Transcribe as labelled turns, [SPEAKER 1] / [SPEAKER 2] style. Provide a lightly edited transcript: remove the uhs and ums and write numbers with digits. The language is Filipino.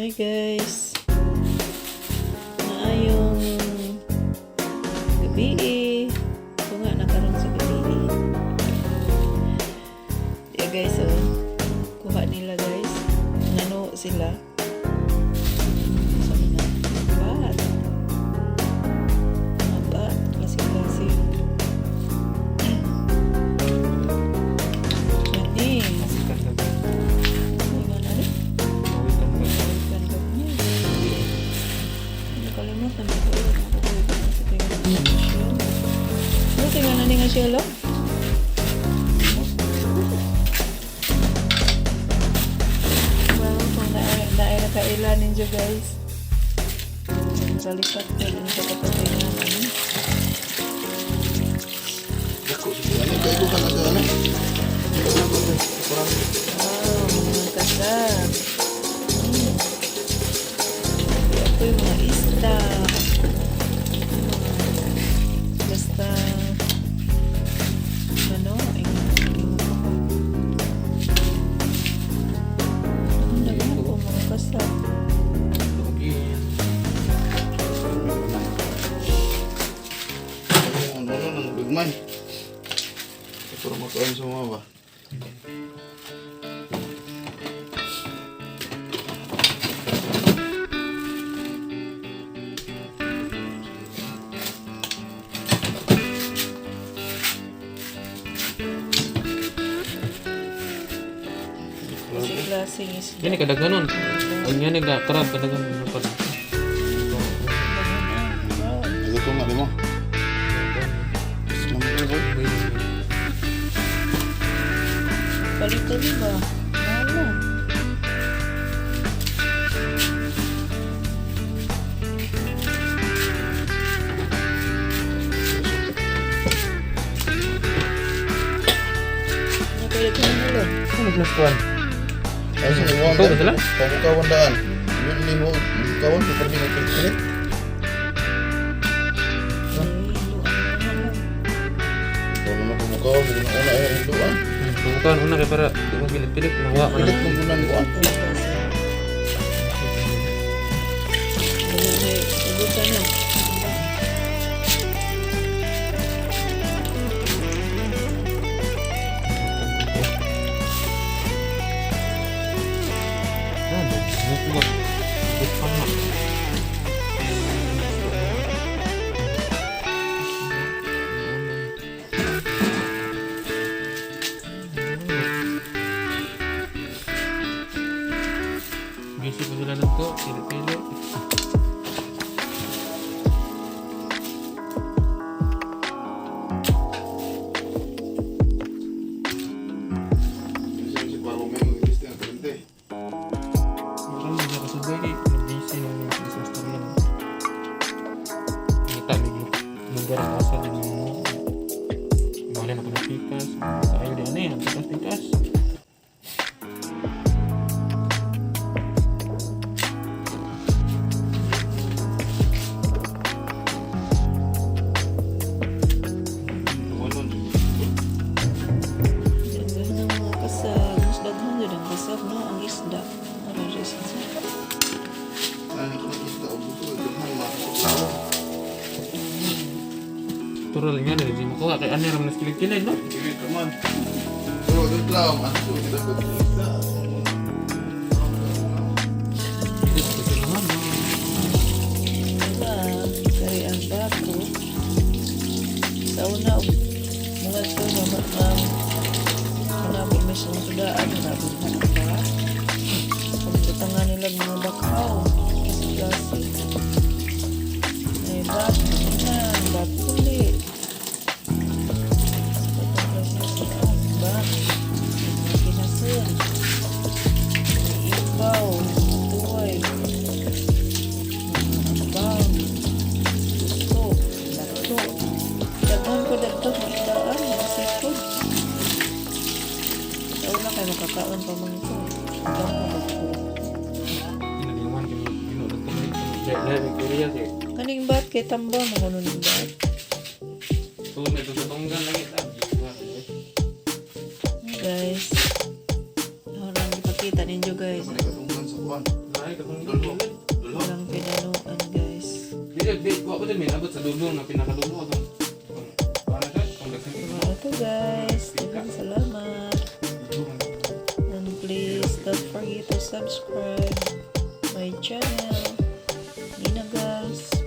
[SPEAKER 1] Hi guys. Naayong gabi. Ito nga nakaroon sa gabi. Yeah guys, so kuha nila guys. Nano sila. Sabi na, mabat. Klasik-klasik. Yan eh. Nakalimutan ko ulit. Ano tingnan na nga siya lang? Well, kung naay nakailan ninyo guys. Kalipat ko din sa kapatid namin.
[SPEAKER 2] Kayo ka na gano'n.
[SPEAKER 1] Wow, mga kasab. Ito yung mga isda. Basta ano, ang dami po mga kasab.
[SPEAKER 2] Ano nang bigman. Pero makaon sa mga ba?
[SPEAKER 1] Klaseng isda.
[SPEAKER 3] Ini kadaganon. Ang yan nagkakarab kadaganon pa.
[SPEAKER 2] Nagato nga di mo. Islam ko ba?
[SPEAKER 1] Palito di ba? Ano? Napalito na nila.
[SPEAKER 3] Ano plus 1?
[SPEAKER 2] Ay sa iwan
[SPEAKER 3] Ito ba sila?
[SPEAKER 2] Pagkawan daan. Hindi mo kawan ko pwede mo pilit. Kalau nak pemukau, mungkin orang yang hinduan.
[SPEAKER 3] Bukan una kay para di mo pilit-pilit mawa ka
[SPEAKER 2] Pilit
[SPEAKER 3] na.
[SPEAKER 2] menggunakan kuan.
[SPEAKER 1] Ubusan na.
[SPEAKER 3] Bukan na. Busy pa sila nito, pili-pili.
[SPEAKER 2] Si Paro memang gusto yang berhenti.
[SPEAKER 3] Orang bisa kasabay kay busy na yung disaster yan. Kita lagi lugar ang asa din mo. Wala na pinapikas. Tayo di ano yan, pikas-pikas.
[SPEAKER 2] Walon.
[SPEAKER 1] Daghan ng mga kasab. Mas daghan din ang kasab, no? Ang isda. Ano siya sa
[SPEAKER 2] Nah, kita ubuso itu mah masuk.
[SPEAKER 3] Tural nga na, di mo kuha. Kaya ano naman na kilig-kilig, no?
[SPEAKER 2] Kiri teman. Bro, itu lah masuk kita berita.
[SPEAKER 3] Hindi sa kasulungan, no?
[SPEAKER 1] Diba? Kaya ang bako. Sa una, mga ito, manabot may sudaan, manabot na ba? Pagkatangan nila mga bakaw. Kasi ay bako na, bako ulit. Kinasin. Ibaw. Tuway. Abaw. Gusto. Lato. Daghan ko dagdag magdaan. Masikod. Sa una kayo makakaon pa man ito. Daghan ko dagdag.
[SPEAKER 3] Naliwan kayo, ginulog ko na ito. Dahil Victoria, kaya
[SPEAKER 1] Kaning bat kay tambang na kuno ning bat.
[SPEAKER 3] so may tututunggan lagi.
[SPEAKER 1] Guys. Orang ipakita ninyo guys.
[SPEAKER 2] Mereka tungguan sebuah.
[SPEAKER 3] Ay, Ay, katong
[SPEAKER 2] Dulo.
[SPEAKER 3] dulo.
[SPEAKER 2] Dulo.
[SPEAKER 1] Walang pinanuan, guys.
[SPEAKER 3] Di, kuha ko din, minabot sa dulo na pinakadulo. Para siya, kung nagsimula.
[SPEAKER 1] Diba ito, guys? Daghang salamat. And please don't forget to subscribe my channel, Nina Girls.